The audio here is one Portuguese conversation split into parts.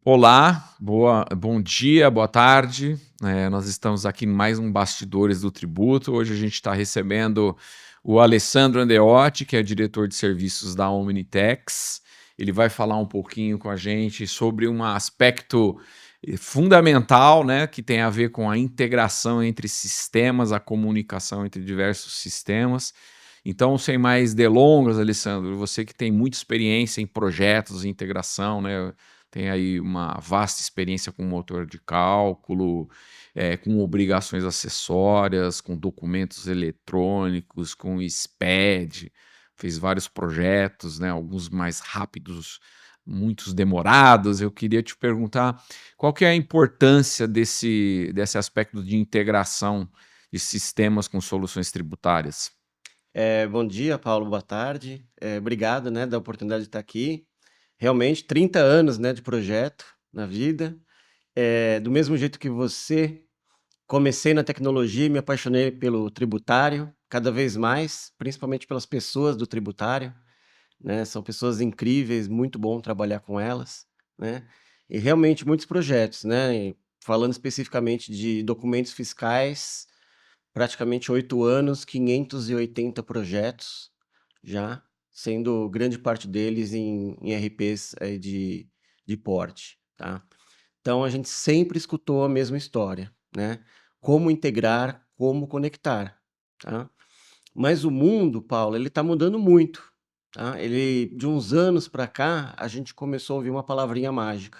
Olá, bom dia, boa tarde. Nós estamos aqui em mais um Bastidores do Tributo. Hoje a gente está recebendo o Alessandro Andreotti, que é diretor de serviços da Omnitex. Ele vai falar um pouquinho com a gente sobre um aspecto fundamental, né, que tem a ver com a integração entre sistemas, a comunicação entre diversos sistemas. Então, sem mais delongas, Alessandro, você que tem muita experiência em projetos de integração, né? Tem aí uma vasta experiência com motor de cálculo, com obrigações acessórias, com documentos eletrônicos, com SPED, fez vários projetos, né, alguns mais rápidos, muitos demorados. Eu queria te perguntar qual que é a importância desse aspecto de integração de sistemas com soluções tributárias? Bom dia, Paulo, boa tarde. Obrigado, né, da oportunidade de estar aqui. Realmente, 30 anos, né, de projeto na vida. Do mesmo jeito que você, comecei na tecnologia e me apaixonei pelo tributário, cada vez mais, principalmente pelas pessoas do tributário, né? São pessoas incríveis, muito bom trabalhar com elas, né? E realmente muitos projetos, né? E falando especificamente de documentos fiscais, praticamente 8 anos, 580 projetos já, sendo grande parte deles em RPs aí de porte, tá? Então a gente sempre escutou a mesma história, né? Como integrar, como conectar, tá? Mas o mundo, Paulo, ele está mudando muito, tá? De uns anos para cá, a gente começou a ouvir uma palavrinha mágica.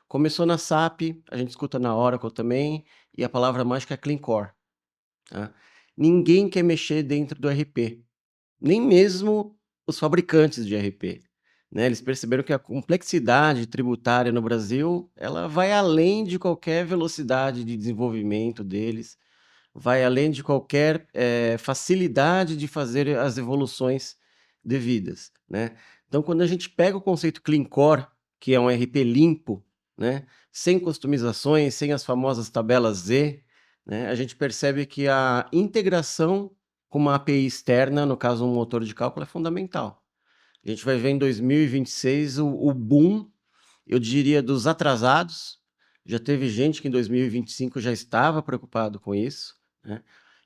Começou na SAP, a gente escuta na Oracle também, e a palavra mágica é Clean Core, tá? Ninguém quer mexer dentro do RP, nem mesmo os fabricantes de RP, né? Eles perceberam que a complexidade tributária no Brasil, ela vai além de qualquer velocidade de desenvolvimento deles, vai além de qualquer facilidade de fazer as evoluções devidas, né? Então, quando a gente pega o conceito Clean Core, que é um RP limpo, né, sem customizações, sem as famosas tabelas Z, né, a gente percebe que a integração com uma API externa, no caso um motor de cálculo, é fundamental. A gente vai ver em 2026 o boom, eu diria, dos atrasados. Já teve gente que em 2025 já estava preocupado com isso, né?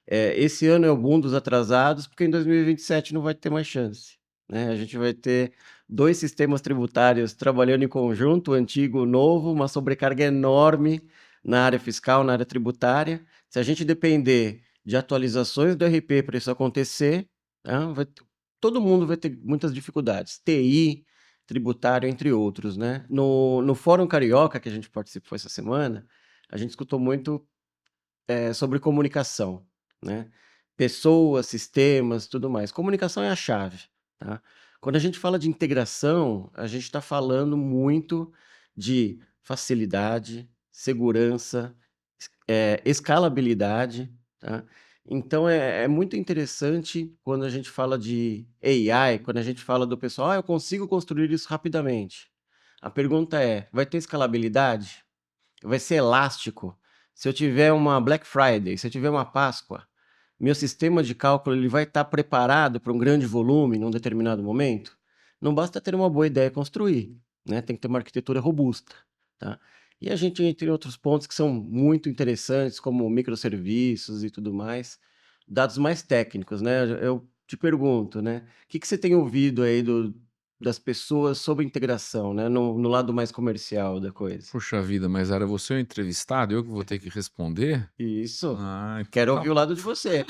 Esse ano é o boom dos atrasados, porque em 2027 não vai ter mais chance, né? A gente vai ter 2 sistemas tributários trabalhando em conjunto, o antigo, o novo, uma sobrecarga enorme na área fiscal, na área tributária. Se a gente depender de atualizações do RP para isso acontecer, tá, todo mundo vai ter muitas dificuldades, TI, tributário, entre outros, né? No Fórum Carioca, que a gente participou essa semana, a gente escutou muito sobre comunicação, né? Pessoas, sistemas, tudo mais. Comunicação é a chave, tá? Quando a gente fala de integração, a gente está falando muito de facilidade, segurança, escalabilidade, tá? Então é muito interessante quando a gente fala de AI, quando a gente fala do pessoal, eu consigo construir isso rapidamente. A pergunta é, vai ter escalabilidade? Vai ser elástico? Se eu tiver uma Black Friday, se eu tiver uma Páscoa, meu sistema de cálculo ele vai estar preparado para um grande volume num determinado momento? Não basta ter uma boa ideia e construir, né? Tem que ter uma arquitetura robusta, tá? E a gente entra em outros pontos que são muito interessantes, como microserviços e tudo mais, dados mais técnicos, né? Eu te pergunto, né? O que você tem ouvido aí das pessoas sobre integração, né? No lado mais comercial da coisa. Puxa vida, mas era você o entrevistado, eu que vou ter que responder? Isso. Ah, então Quero tá. ouvir o lado de você.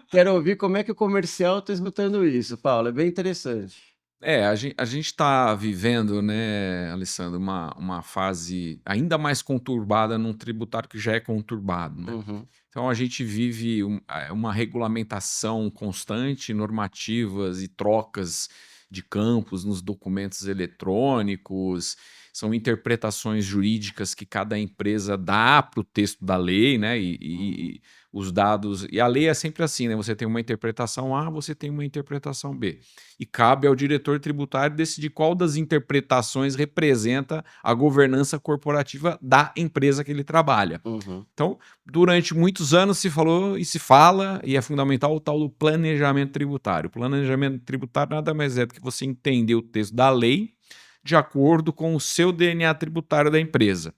Quero ouvir como é que o comercial está escutando isso, Paulo. É bem interessante. A gente está vivendo, né, Alessandro, uma fase ainda mais conturbada num tributário que já é conturbado, né? Uhum. Então a gente vive uma regulamentação constante, normativas e trocas de campos nos documentos eletrônicos, são interpretações jurídicas que cada empresa dá para o texto da lei, né? E os dados. E a lei é sempre assim, né? Você tem uma interpretação A, você tem uma interpretação B. E cabe ao diretor tributário decidir qual das interpretações representa a governança corporativa da empresa que ele trabalha. Uhum. Então, durante muitos anos se falou e se fala, e é fundamental o tal do planejamento tributário. O planejamento tributário nada mais é do que você entender o texto da lei de acordo com o seu DNA tributário da empresa.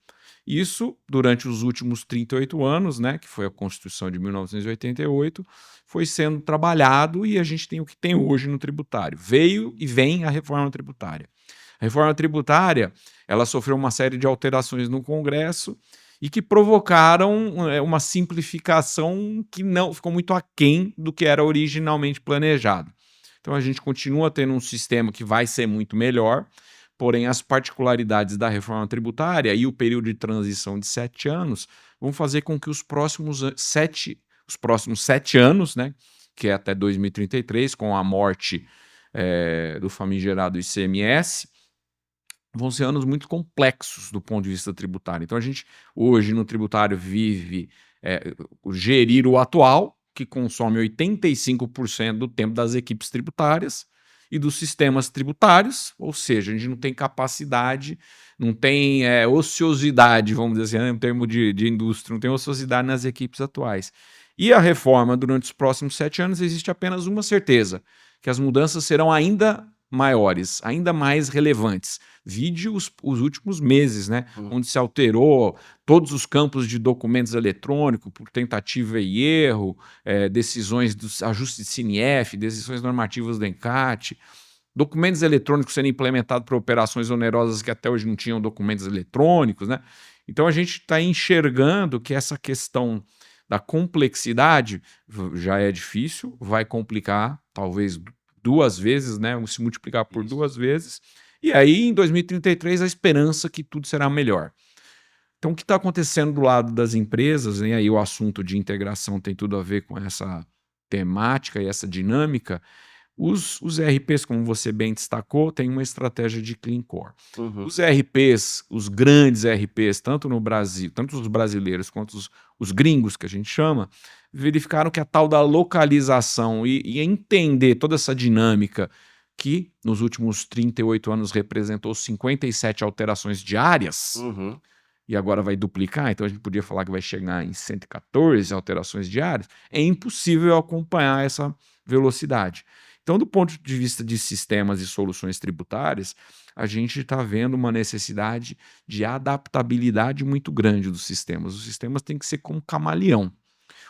Isso, durante os últimos 38 anos, né, que foi a Constituição de 1988, foi sendo trabalhado e a gente tem o que tem hoje no tributário. Veio e vem a reforma tributária. A reforma tributária, ela sofreu uma série de alterações no Congresso e que provocaram uma simplificação que não ficou muito aquém do que era originalmente planejado. Então a gente continua tendo um sistema que vai ser muito melhor, porém as particularidades da reforma tributária e o período de transição de 7 anos vão fazer com que os próximos 7 anos, né, que é até 2033, com a morte do famigerado ICMS, vão ser anos muito complexos do ponto de vista tributário. Então a gente hoje no tributário vive gerir o atual, que consome 85% do tempo das equipes tributárias e dos sistemas tributários, ou seja, a gente não tem capacidade, não tem ociosidade, vamos dizer assim, em termos de indústria, não tem ociosidade nas equipes atuais. E a reforma, durante os próximos 7 anos, existe apenas uma certeza, que as mudanças serão ainda maiores, ainda mais relevantes. Vide os últimos meses, né, onde se alterou todos os campos de documentos eletrônicos por tentativa e erro, decisões dos ajustes de CNF, decisões normativas do ENCAT, documentos eletrônicos sendo implementados para operações onerosas que até hoje não tinham documentos eletrônicos, né? Então a gente está enxergando que essa questão da complexidade já é difícil, vai complicar, talvez 2 vezes, né? Se multiplicar por 2 vezes. E aí, em 2033, a esperança que tudo será melhor. Então, o que está acontecendo do lado das empresas, e aí o assunto de integração tem tudo a ver com essa temática e essa dinâmica, os ERPs, como você bem destacou, têm uma estratégia de clean core. Os ERPs, os grandes ERPs, tanto no Brasil, tanto os brasileiros quanto os gringos, que a gente chama, verificaram que a tal da localização e entender toda essa dinâmica que nos últimos 38 anos representou 57 alterações diárias, e agora vai duplicar, então a gente podia falar que vai chegar em 114 alterações diárias, é impossível acompanhar essa velocidade. Então, do ponto de vista de sistemas e soluções tributárias, a gente está vendo uma necessidade de adaptabilidade muito grande dos sistemas. Os sistemas têm que ser como camaleão.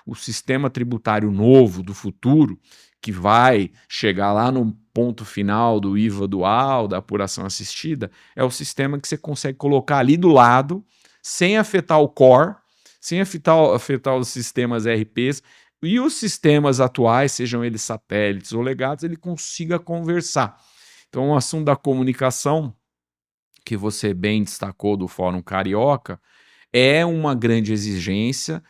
O sistema tributário novo do futuro, que vai chegar lá no ponto final do IVA dual, da apuração assistida, é o sistema que você consegue colocar ali do lado, sem afetar o core, sem afetar os sistemas ERPs, e os sistemas atuais, sejam eles satélites ou legados, ele consiga conversar. Então, o assunto da comunicação, que você bem destacou do Fórum Carioca, é uma grande exigência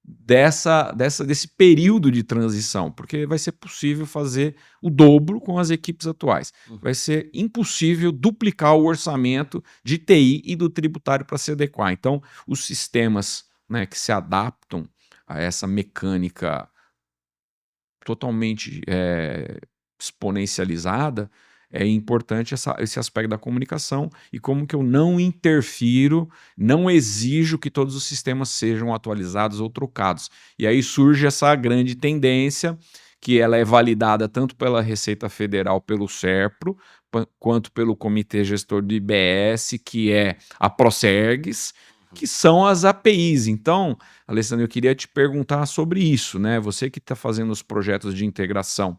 desse período de transição, porque vai ser possível fazer o dobro com as equipes atuais. Vai ser impossível duplicar o orçamento de TI e do tributário para se adequar. Então, os sistemas, né, que se adaptam a essa mecânica totalmente exponencializada, é importante esse aspecto da comunicação e como que eu não interfiro, não exijo que todos os sistemas sejam atualizados ou trocados. E aí surge essa grande tendência, que ela é validada tanto pela Receita Federal, pelo SERPRO, quanto pelo Comitê Gestor do IBS, que é a Procergs, que são as APIs. Então, Alessandro, eu queria te perguntar sobre isso, né? Você que está fazendo os projetos de integração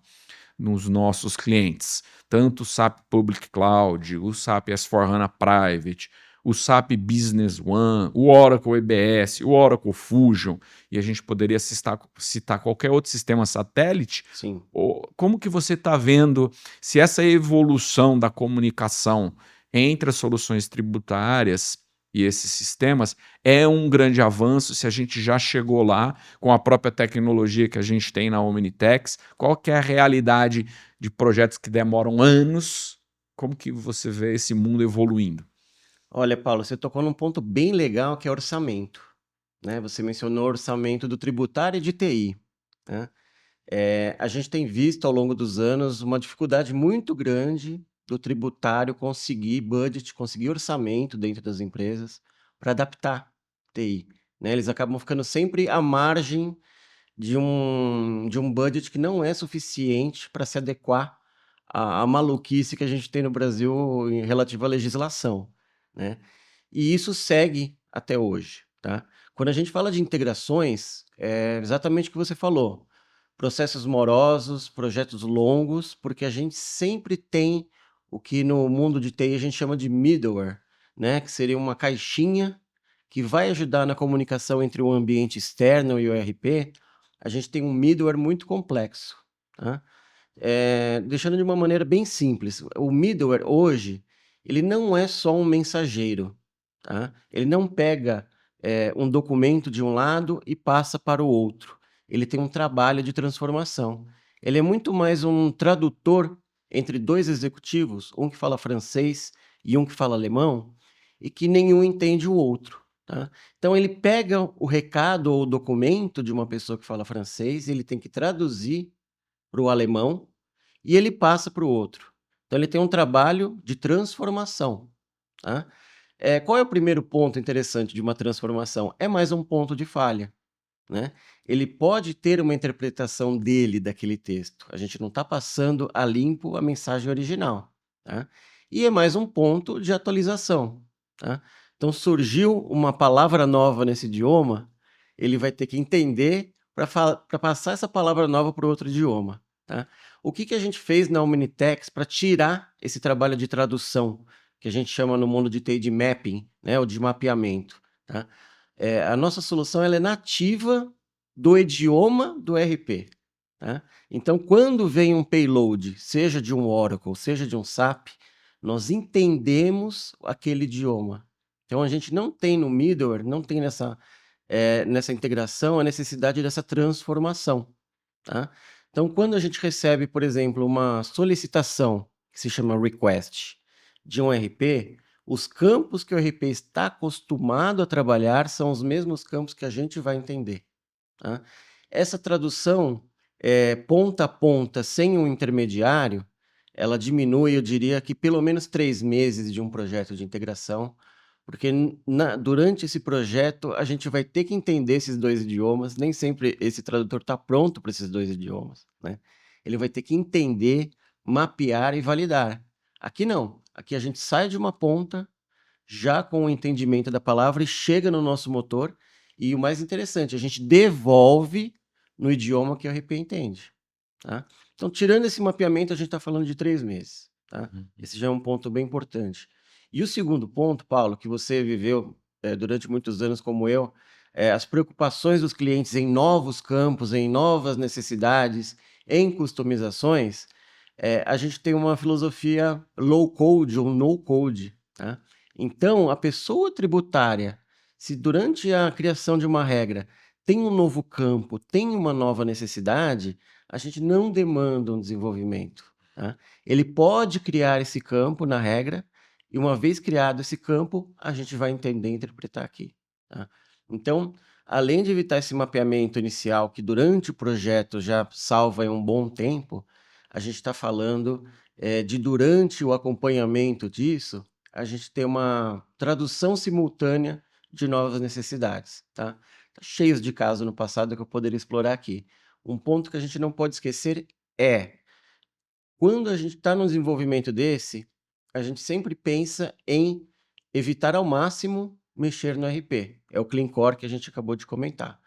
nos nossos clientes, tanto o SAP Public Cloud, o SAP S/4HANA Private, o SAP Business One, o Oracle EBS, o Oracle Fusion, e a gente poderia citar qualquer outro sistema satélite. Sim. Como que você está vendo se essa evolução da comunicação entre as soluções tributárias e esses sistemas é um grande avanço, se a gente já chegou lá com a própria tecnologia que a gente tem na Omnitex, qual que é a realidade de projetos que demoram anos, como que você vê esse mundo evoluindo? Olha, Paulo, você tocou num ponto bem legal que é orçamento, né? Você mencionou orçamento do tributário e de TI, né? A gente tem visto ao longo dos anos uma dificuldade muito grande do tributário conseguir budget, conseguir orçamento dentro das empresas para adaptar TI, né? Eles acabam ficando sempre à margem de um budget que não é suficiente para se adequar à maluquice que a gente tem no Brasil em relativo à legislação, né? E isso segue até hoje, tá? Quando a gente fala de integrações, é exatamente o que você falou. Processos morosos, projetos longos, porque a gente sempre tem o que no mundo de TI a gente chama de middleware, né? Que seria uma caixinha que vai ajudar na comunicação entre o ambiente externo e o ERP. A gente tem um middleware muito complexo, tá? Deixando de uma maneira bem simples, o middleware hoje, ele não é só um mensageiro, tá? Ele não pega, um documento de um lado e passa para o outro. Ele tem um trabalho de transformação. Ele é muito mais um tradutor entre 2 executivos, um que fala francês e um que fala alemão, e que nenhum entende o outro, tá? Então ele pega o recado ou o documento de uma pessoa que fala francês, ele tem que traduzir para o alemão e ele passa para o outro. Então ele tem um trabalho de transformação, tá? Qual é o primeiro ponto interessante de uma transformação? É mais um ponto de falha, né? Ele pode ter uma interpretação dele daquele texto. A gente não está passando a limpo a mensagem original, tá? E é mais um ponto de atualização, tá? Então surgiu uma palavra nova nesse idioma, ele vai ter que entender para passar essa palavra nova para o outro idioma, tá? O que a gente fez na Omnitex para tirar esse trabalho de tradução, que a gente chama no mundo de TI de mapping, né, ou de mapeamento, tá? A nossa solução ela é nativa do idioma do ERP, tá? Então, quando vem um payload, seja de um Oracle, seja de um SAP, nós entendemos aquele idioma. Então, a gente não tem no middleware, não tem nessa integração a necessidade dessa transformação, tá? Então, quando a gente recebe, por exemplo, uma solicitação, que se chama request, de um RP, os campos que o RP está acostumado a trabalhar são os mesmos campos que a gente vai entender, tá? Essa tradução, ponta a ponta, sem um intermediário, ela diminui, eu diria que pelo menos 3 meses de um projeto de integração, porque durante esse projeto a gente vai ter que entender esses 2 idiomas, nem sempre esse tradutor está pronto para esses 2 idiomas, né? Ele vai ter que entender, mapear e validar. Aqui não, aqui a gente sai de uma ponta, já com o entendimento da palavra e chega no nosso motor, e o mais interessante, a gente devolve no idioma que o RP entende, tá? Então, tirando esse mapeamento, a gente está falando de 3 meses, tá? Esse já é um ponto bem importante. E o segundo ponto, Paulo, que você viveu, durante muitos anos como eu, as preocupações dos clientes em novos campos, em novas necessidades, em customizações, a gente tem uma filosofia low code ou no code, tá? Então, a pessoa tributária, se durante a criação de uma regra tem um novo campo, tem uma nova necessidade, a gente não demanda um desenvolvimento, tá? Ele pode criar esse campo na regra, e uma vez criado esse campo, a gente vai entender e interpretar aqui, tá? Então, além de evitar esse mapeamento inicial, que durante o projeto já salva aí um bom tempo, a gente está falando, de durante o acompanhamento disso, a gente ter uma tradução simultânea de novas necessidades, tá? Tá cheios de casos no passado que eu poderia explorar aqui. Um ponto que a gente não pode esquecer é, quando a gente está no desenvolvimento desse, a gente sempre pensa em evitar ao máximo mexer no RP. É o Clean Core que a gente acabou de comentar.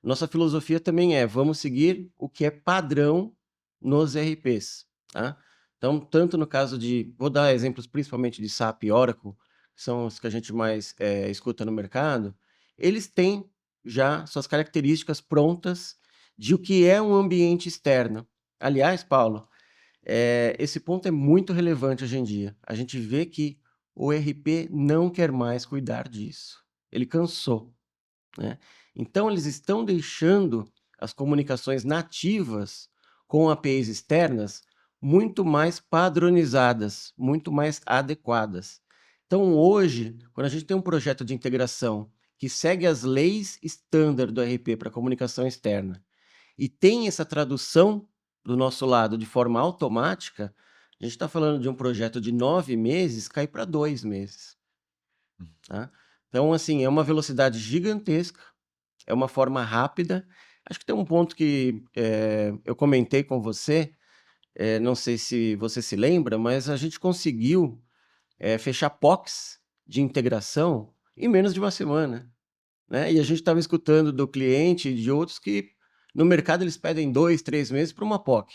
Nossa filosofia também é, vamos seguir o que é padrão nos RPs, tá? Então, tanto no caso de, vou dar exemplos principalmente de SAP e Oracle, que são os que a gente mais escuta no mercado, eles têm já suas características prontas de o que é um ambiente externo. Aliás, Paulo, esse ponto é muito relevante hoje em dia. A gente vê que o RP não quer mais cuidar disso. Ele cansou, né? Então eles estão deixando as comunicações nativas com APIs externas muito mais padronizadas, muito mais adequadas. Então, hoje, quando a gente tem um projeto de integração que segue as leis standard do RP para comunicação externa e tem essa tradução do nosso lado de forma automática, a gente está falando de um projeto de 9 meses cair para 2 meses. Tá? Então, assim, é uma velocidade gigantesca, é uma forma rápida. Acho que tem um ponto que eu comentei com você, não sei se você se lembra, mas a gente conseguiu fechar POCs de integração em menos de uma semana, né? E a gente estava escutando do cliente e de outros que no mercado eles pedem 2, 3 meses para uma POC,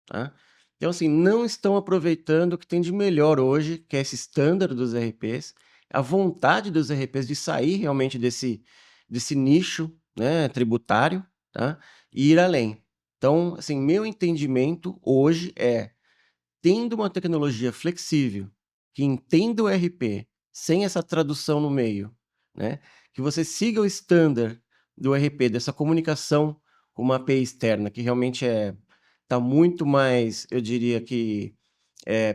tá? Então, assim, não estão aproveitando o que tem de melhor hoje, que é esse standard dos RPs, a vontade dos RPs de sair realmente desse nicho, né, tributário, tá? E ir além. Então, assim, meu entendimento hoje é, tendo uma tecnologia flexível, que entenda o RP, sem essa tradução no meio, né, que você siga o standard do RP, dessa comunicação com uma API externa, que realmente está muito mais, eu diria que,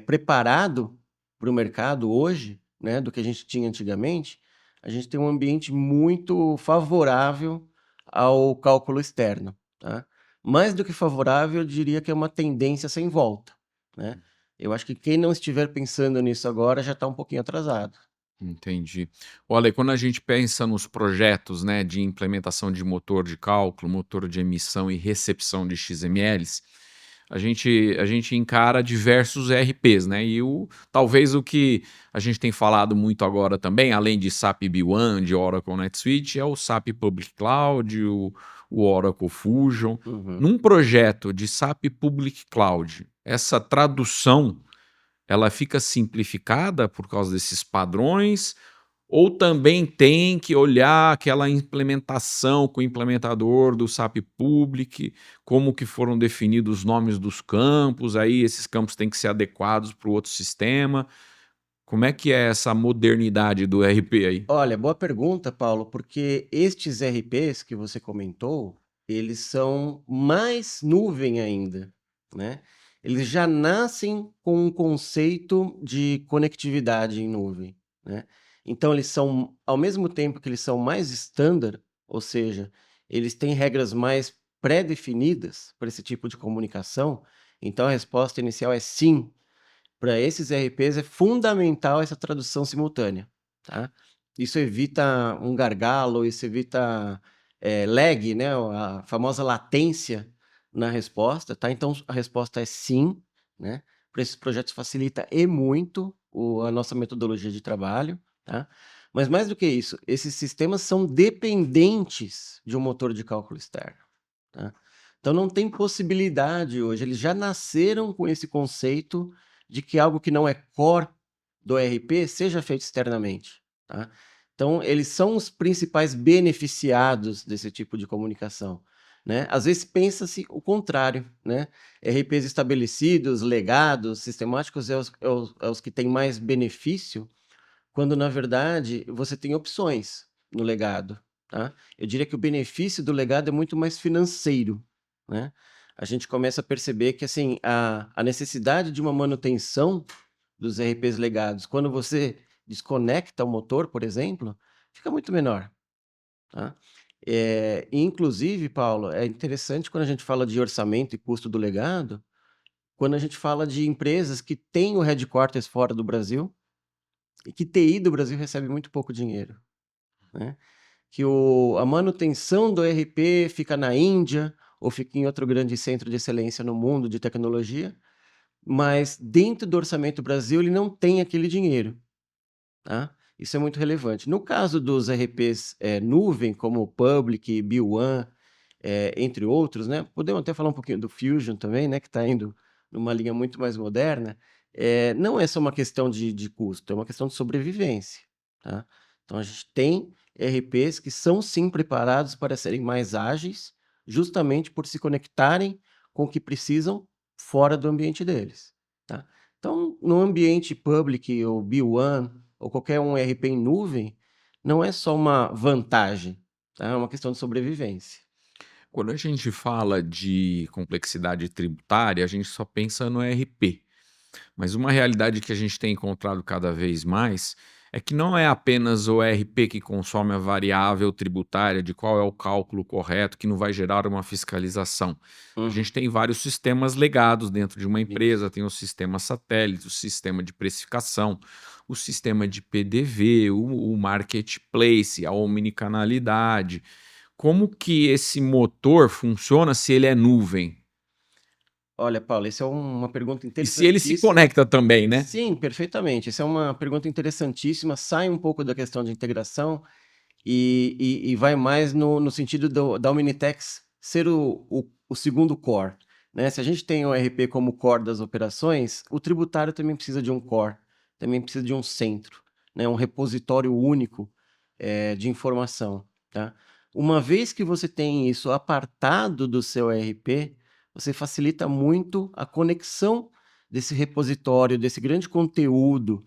preparado para o mercado hoje, né, do que a gente tinha antigamente. A gente tem um ambiente muito favorável ao cálculo externo, tá? Mais do que favorável, eu diria que é uma tendência sem volta, né? Eu acho que quem não estiver pensando nisso agora já está um pouquinho atrasado. Entendi. Olha, e quando a gente pensa nos projetos, né, de implementação de motor de cálculo, motor de emissão e recepção de XMLs, a gente encara diversos ERPs, né? E talvez o que a gente tem falado muito agora também, além de SAP B1, de Oracle NetSuite, é o SAP Public Cloud, o Oracle Fusion. Uhum. Num projeto de SAP Public Cloud, essa tradução ela fica simplificada por causa desses padrões, ou também tem que olhar aquela implementação com o implementador do SAP Public, como que foram definidos os nomes dos campos, aí esses campos têm que ser adequados para o outro sistema. Como é que é essa modernidade do RP aí? Olha, boa pergunta, Paulo, porque estes RPs que você comentou, eles são mais nuvem ainda, né? Eles já nascem com um conceito de conectividade em nuvem, né? Então eles são, ao mesmo tempo que eles são mais standard, ou seja, eles têm regras mais pré-definidas para esse tipo de comunicação, então a resposta inicial é sim. Para esses RPs é fundamental essa tradução simultânea, tá? Isso evita um gargalo, isso evita, lag, né, a famosa latência na resposta, tá? Então a resposta é sim, né? Para esses projetos facilita e muito a nossa metodologia de trabalho, tá? Mas mais do que isso, esses sistemas são dependentes de um motor de cálculo externo, tá? Então não tem possibilidade hoje, eles já nasceram com esse conceito de que algo que não é core do ERP seja feito externamente, tá? Então eles são os principais beneficiados desse tipo de comunicação, né? Às vezes pensa-se o contrário, né? ERPs estabelecidos, legados, sistemáticos é os que têm mais benefício, quando na verdade você tem opções no legado, tá? Eu diria que o benefício do legado é muito mais financeiro, né? A gente começa a perceber que, assim, a necessidade de uma manutenção dos RPs legados, quando você desconecta o motor, por exemplo, fica muito menor, tá? E inclusive, Paulo, é interessante quando a gente fala de orçamento e custo do legado, quando a gente fala de empresas que têm o headquarters fora do Brasil e que TI do Brasil recebe muito pouco dinheiro, né? Que a manutenção do ERP fica na Índia ou fica em outro grande centro de excelência no mundo de tecnologia, mas dentro do orçamento Brasil ele não tem aquele dinheiro, tá? Isso é muito relevante. No caso dos ERPs nuvem, como o Public, B1, entre outros, né? Podemos até falar um pouquinho do Fusion também, né? Que está indo numa linha muito mais moderna. Não é só uma questão de custo, é uma questão de sobrevivência, tá? Então a gente tem ERPs que são sim preparados para serem mais ágeis, justamente por se conectarem com o que precisam fora do ambiente deles, tá? Então, no ambiente public ou B1 ou qualquer um ERP em nuvem, não é só uma vantagem, tá? É uma questão de sobrevivência. Quando a gente fala de complexidade tributária, a gente só pensa no ERP. Mas uma realidade que a gente tem encontrado cada vez mais é que não é apenas o ERP que consome a variável tributária de qual é o cálculo correto, que não vai gerar uma fiscalização. A Uhum. gente tem vários sistemas legados dentro de uma empresa, Isso. tem o sistema satélite, o sistema de precificação, o sistema de PDV, o marketplace, a omnicanalidade. Como que esse motor funciona se ele é nuvem? Olha, Paulo, essa é uma pergunta E se ele se interessantíssima. conecta também, né? Sim, perfeitamente. Essa é uma pergunta interessantíssima. Sai um pouco da questão de integração e vai mais no sentido da Omnitex ser o segundo core, né? Se a gente tem o ERP como core das operações, o tributário também precisa de um core, também precisa de um centro, né? Um repositório único de informação, tá? Uma vez que você tem isso apartado do seu ERP, você facilita muito a conexão desse repositório, desse grande conteúdo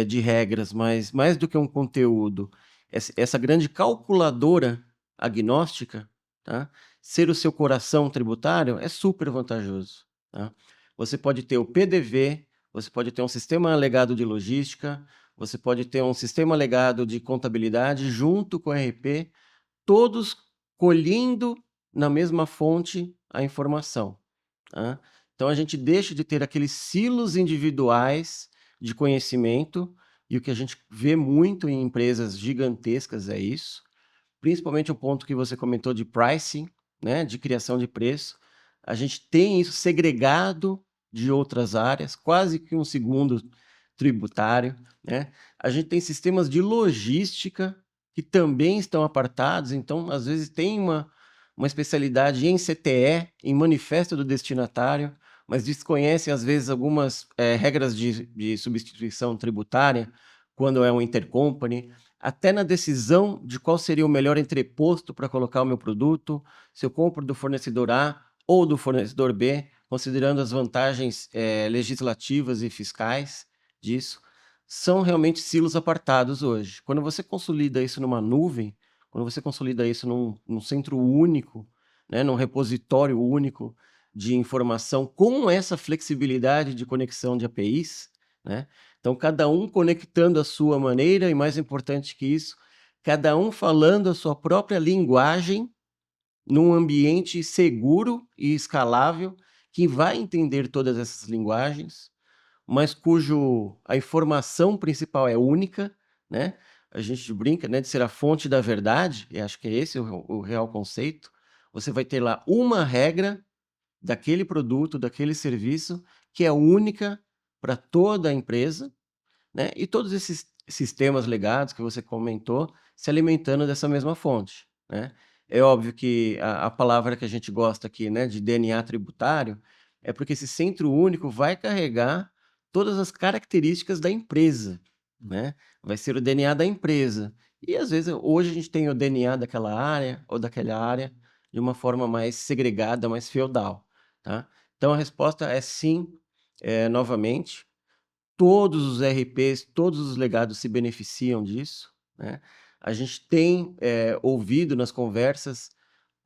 de regras, mas mais do que um conteúdo, essa grande calculadora agnóstica, tá? Ser o seu coração tributário é super vantajoso, tá? Você pode ter o PDV, você pode ter um sistema legado de logística, você pode ter um sistema legado de contabilidade junto com o ERP, todos colhendo na mesma fonte a informação, tá? Então a gente deixa de ter aqueles silos individuais de conhecimento, e o que a gente vê muito em empresas gigantescas é isso, principalmente o ponto que você comentou de pricing, né, de criação de preço. A gente tem isso segregado de outras áreas, quase que um segundo tributário, né? A gente tem sistemas de logística que também estão apartados, então às vezes tem uma especialidade em CTE, em manifesto do destinatário, mas desconhecem às vezes algumas regras de substituição tributária, quando é um intercompany, até na decisão de qual seria o melhor entreposto para colocar o meu produto, se eu compro do fornecedor A ou do fornecedor B, considerando as vantagens legislativas e fiscais disso, são realmente silos apartados hoje. Quando você consolida isso numa nuvem, quando você consolida isso num centro único, né, num repositório único de informação com essa flexibilidade de conexão de APIs, né? Então, cada um conectando a sua maneira e, mais importante que isso, cada um falando a sua própria linguagem num ambiente seguro e escalável, que vai entender todas essas linguagens, mas cujo a informação principal é única, né? A gente brinca, né, de ser a fonte da verdade, e acho que é esse o real conceito. Você vai ter lá uma regra daquele produto, daquele serviço, que é única para toda a empresa, né? E todos esses sistemas legados que você comentou, se alimentando dessa mesma fonte, né? É óbvio que a palavra que a gente gosta aqui, né, de DNA tributário, é porque esse centro único vai carregar todas as características da empresa, né? Vai ser o DNA da empresa. E às vezes hoje a gente tem o DNA daquela área ou daquela área de uma forma mais segregada, mais feudal, tá? Então a resposta é sim, novamente, todos os RPs, todos os legados se beneficiam disso, né? A gente tem, ouvido nas conversas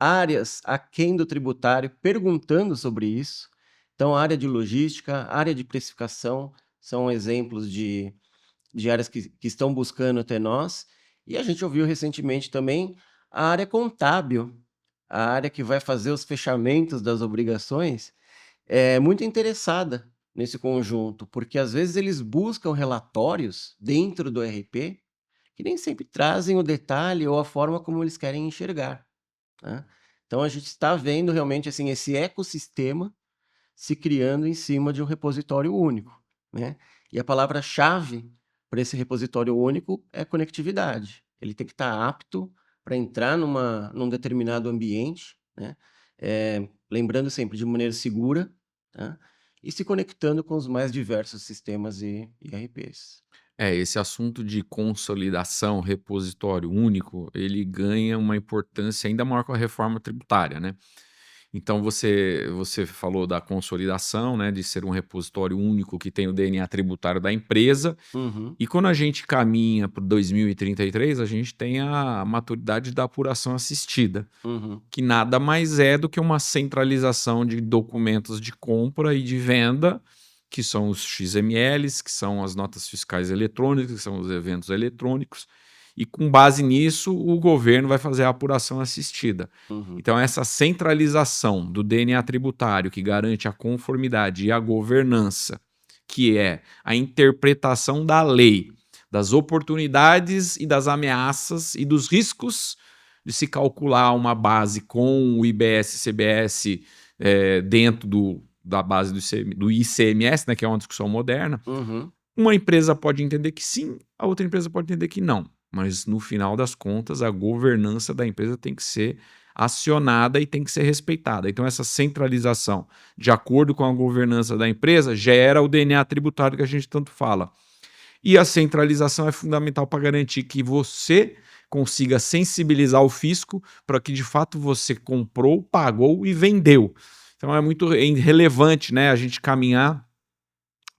áreas aquém do tributário perguntando sobre isso. Então, a área de logística, a área de precificação são exemplos de áreas que estão buscando até nós. E a gente ouviu recentemente também a área contábil, a área que vai fazer os fechamentos das obrigações, é muito interessada nesse conjunto, porque às vezes eles buscam relatórios dentro do RP que nem sempre trazem o detalhe ou a forma como eles querem enxergar, né? Então a gente está vendo realmente assim esse ecossistema se criando em cima de um repositório único, né? E a palavra-chave para esse repositório único é conectividade. Ele tem que estar apto para entrar num determinado ambiente, né? Lembrando sempre de maneira segura, tá? E se conectando com os mais diversos sistemas e ERPs. Esse assunto de consolidação, repositório único, ele ganha uma importância ainda maior com a reforma tributária, né? Então você falou da consolidação, né, de ser um repositório único que tem o DNA tributário da empresa, Uhum, e quando a gente caminha para o 2033, a gente tem a maturidade da apuração assistida, uhum, que nada mais é do que uma centralização de documentos de compra e de venda que são os XMLs, que são as notas fiscais eletrônicas, que são os eventos eletrônicos, e com base nisso o governo vai fazer a apuração assistida. Uhum. Então essa centralização do DNA tributário que garante a conformidade e a governança, que é a interpretação da lei, das oportunidades e das ameaças e dos riscos de se calcular uma base com o IBS-CBS dentro da base do ICMS, né, que é uma discussão moderna. Uhum. Uma empresa pode entender que sim, a outra empresa pode entender que não. Mas no final das contas, a governança da empresa tem que ser acionada e tem que ser respeitada. Então, essa centralização, de acordo com a governança da empresa, gera o DNA tributário que a gente tanto fala. E a centralização é fundamental para garantir que você consiga sensibilizar o fisco para que de fato você comprou, pagou e vendeu. Então é muito relevante, né, a gente caminhar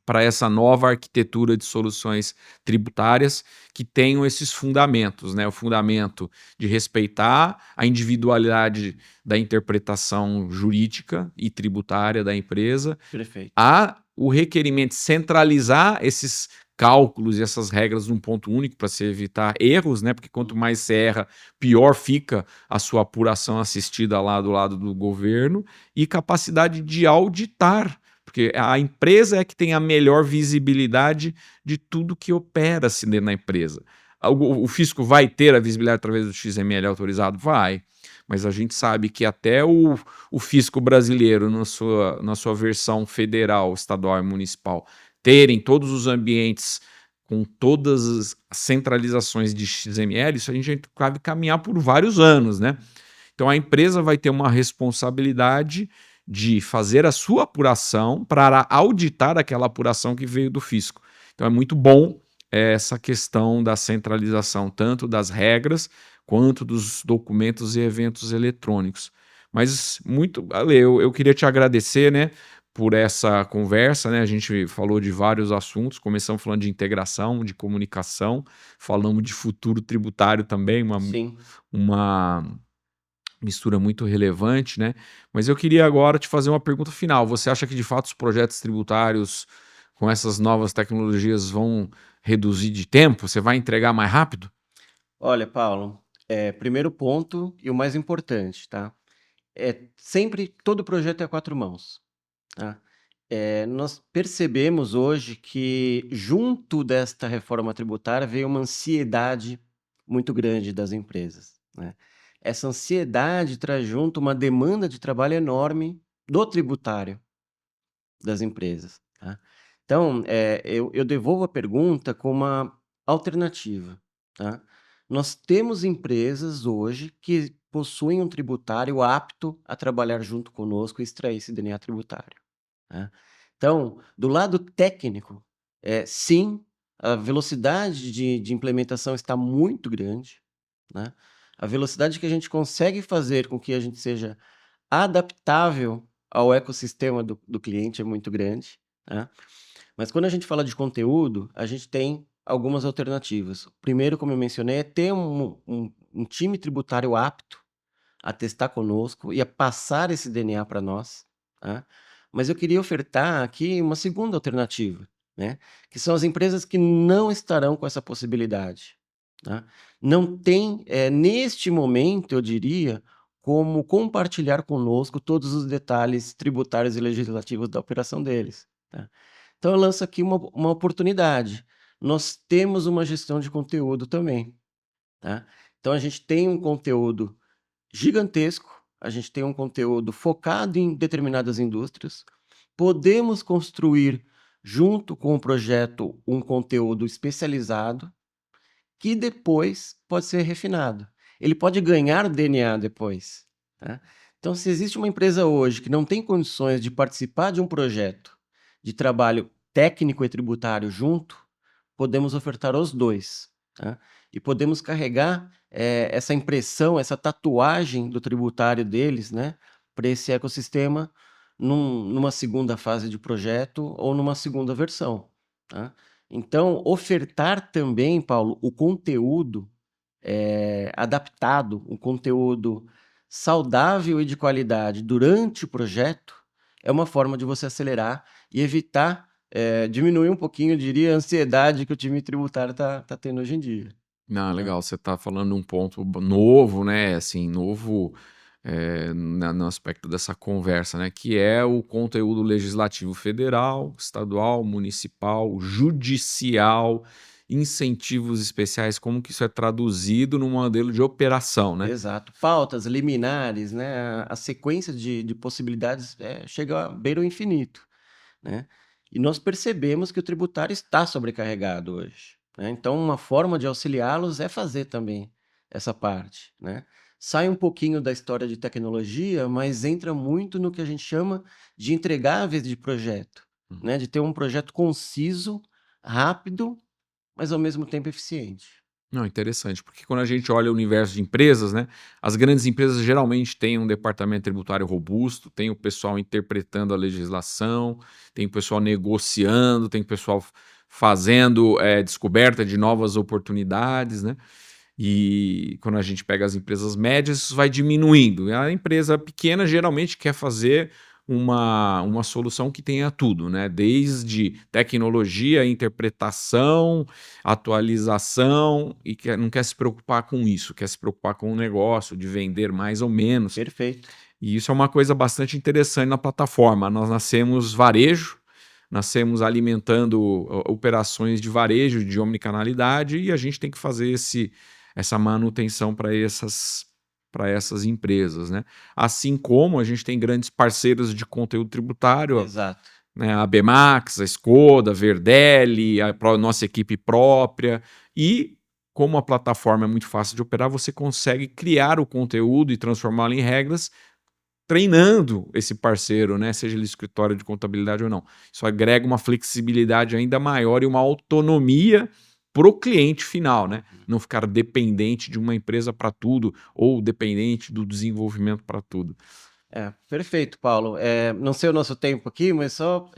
para essa nova arquitetura de soluções tributárias que tenham esses fundamentos, né? O fundamento de respeitar a individualidade da interpretação jurídica e tributária da empresa, Perfeito. o requerimento de centralizar esses cálculos e essas regras num ponto único para se evitar erros, né? Porque quanto mais você erra, pior fica a sua apuração assistida lá do lado do governo, e capacidade de auditar, porque a empresa é que tem a melhor visibilidade de tudo que opera-se dentro da empresa. O fisco vai ter a visibilidade através do XML autorizado? Vai. Mas a gente sabe que até o fisco brasileiro, na sua versão federal, estadual e municipal, terem todos os ambientes com todas as centralizações de XML, isso a gente vai caminhar por vários anos, né? Então a empresa vai ter uma responsabilidade de fazer a sua apuração para auditar aquela apuração que veio do fisco. Então é muito bom essa questão da centralização, tanto das regras quanto dos documentos e eventos eletrônicos. Mas Ale, eu queria te agradecer, né, por essa conversa, né? A gente falou de vários assuntos, começamos falando de integração, de comunicação, falamos de futuro tributário também, Sim. uma mistura muito relevante, né? Mas eu queria agora te fazer uma pergunta final. Você acha que de fato os projetos tributários com essas novas tecnologias vão reduzir de tempo? Você vai entregar mais rápido? Olha, Paulo, primeiro ponto e o mais importante, tá? Sempre todo projeto é a quatro mãos, tá? Nós percebemos hoje que junto desta reforma tributária veio uma ansiedade muito grande das empresas, né? Essa ansiedade traz junto uma demanda de trabalho enorme do tributário das empresas, tá? Então, eu devolvo a pergunta com uma alternativa, tá? Nós temos empresas hoje que possuem um tributário apto a trabalhar junto conosco e extrair esse DNA tributário, né? Então, do lado técnico, sim, a velocidade de implementação está muito grande, né? A velocidade que a gente consegue fazer com que a gente seja adaptável ao ecossistema do cliente é muito grande, né? Mas quando a gente fala de conteúdo, a gente tem algumas alternativas. Primeiro, como eu mencionei, é ter um time tributário apto a testar conosco e a passar esse DNA para nós, tá? Mas eu queria ofertar aqui uma segunda alternativa, né? Que são as empresas que não estarão com essa possibilidade, tá? Não tem, neste momento, eu diria, como compartilhar conosco todos os detalhes tributários e legislativos da operação deles, tá? Então eu lanço aqui uma oportunidade. Nós temos uma gestão de conteúdo também, tá? Então a gente tem um conteúdo gigantesco, a gente tem um conteúdo focado em determinadas indústrias, podemos construir, junto com o projeto, um conteúdo especializado, que depois pode ser refinado. Ele pode ganhar DNA depois, tá? Então, se existe uma empresa hoje que não tem condições de participar de um projeto de trabalho técnico e tributário junto, podemos ofertar os dois, tá? E podemos carregar essa impressão, essa tatuagem do tributário deles, né, para esse ecossistema numa segunda fase de projeto ou numa segunda versão, tá? Então, ofertar também, Paulo, o conteúdo adaptado, um conteúdo saudável e de qualidade durante o projeto, é uma forma de você acelerar e evitar diminui um pouquinho, eu diria, a ansiedade que o time tributário tá tendo hoje em dia, Não, né? legal, você está falando um ponto novo, né? Assim, novo no aspecto dessa conversa, né? Que é o conteúdo legislativo federal, estadual, municipal, judicial, incentivos especiais, como que isso é traduzido no modelo de operação, né? Exato. Pautas, liminares, né? A sequência de possibilidades chega à beira o infinito, né? E nós percebemos que o tributário está sobrecarregado hoje, né? Então, uma forma de auxiliá-los é fazer também essa parte, né? Sai um pouquinho da história de tecnologia, mas entra muito no que a gente chama de entregáveis de projeto, Uhum. né? De ter um projeto conciso, rápido, mas ao mesmo tempo eficiente. Não, interessante, porque quando a gente olha o universo de empresas, né, as grandes empresas geralmente têm um departamento tributário robusto, tem o pessoal interpretando a legislação, tem o pessoal negociando, tem o pessoal fazendo descoberta de novas oportunidades, né? E quando a gente pega as empresas médias, isso vai diminuindo. E a empresa pequena geralmente quer fazer uma solução que tenha tudo, né? Desde tecnologia, interpretação, atualização, e não quer se preocupar com isso, quer se preocupar com o negócio, de vender mais ou menos. Perfeito. E isso é uma coisa bastante interessante na plataforma. Nós nascemos varejo, nascemos alimentando operações de varejo, de omnicanalidade, e a gente tem que fazer essa manutenção para essas empresas, né? Assim como a gente tem grandes parceiros de conteúdo tributário, Exato. né? A Bemax, a Skoda, a Verdelli, nossa equipe própria, e como a plataforma é muito fácil de operar, você consegue criar o conteúdo e transformá-lo em regras treinando esse parceiro, né? Seja ele escritório de contabilidade ou não. Isso agrega uma flexibilidade ainda maior e uma autonomia para o cliente final, né? Não ficar dependente de uma empresa para tudo ou dependente do desenvolvimento para tudo. Perfeito, Paulo. Não sei o nosso tempo aqui, mas só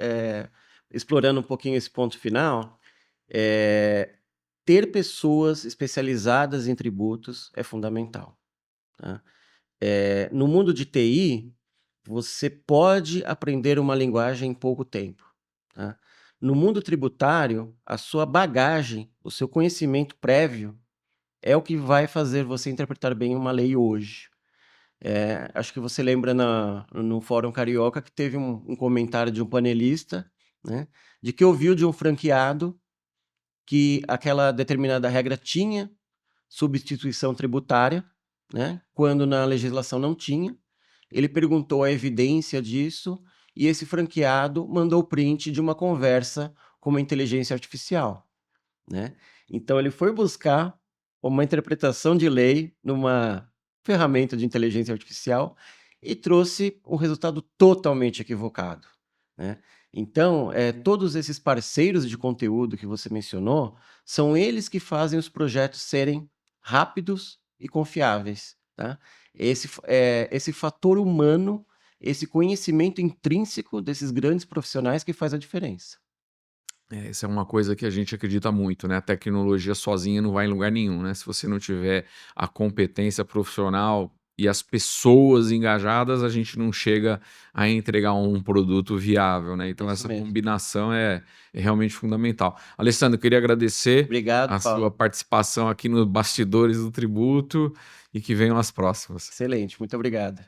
explorando um pouquinho esse ponto final, ter pessoas especializadas em tributos é fundamental, tá? No mundo de TI, você pode aprender uma linguagem em pouco tempo, tá? No mundo tributário, a sua bagagem, o seu conhecimento prévio é o que vai fazer você interpretar bem uma lei hoje. Acho que você lembra no Fórum Carioca que teve um comentário de um panelista, né, de que ouviu de um franqueado que aquela determinada regra tinha substituição tributária, né, quando na legislação não tinha. Ele perguntou a evidência disso e esse franqueado mandou print de uma conversa com uma inteligência artificial, né? Então ele foi buscar uma interpretação de lei numa ferramenta de inteligência artificial e trouxe um resultado totalmente equivocado, né? Então, todos esses parceiros de conteúdo que você mencionou, são eles que fazem os projetos serem rápidos e confiáveis, tá? Esse fator humano, esse conhecimento intrínseco desses grandes profissionais que faz a diferença. Essa é uma coisa que a gente acredita muito, né? A tecnologia sozinha não vai em lugar nenhum, né? Se você não tiver a competência profissional e as pessoas engajadas, a gente não chega a entregar um produto viável, né? Então Isso essa mesmo. combinação é realmente fundamental. Alessandro, eu queria agradecer Obrigado, a sua Paulo. participação aqui nos bastidores do tributo e que venham as próximas. Excelente, muito obrigado.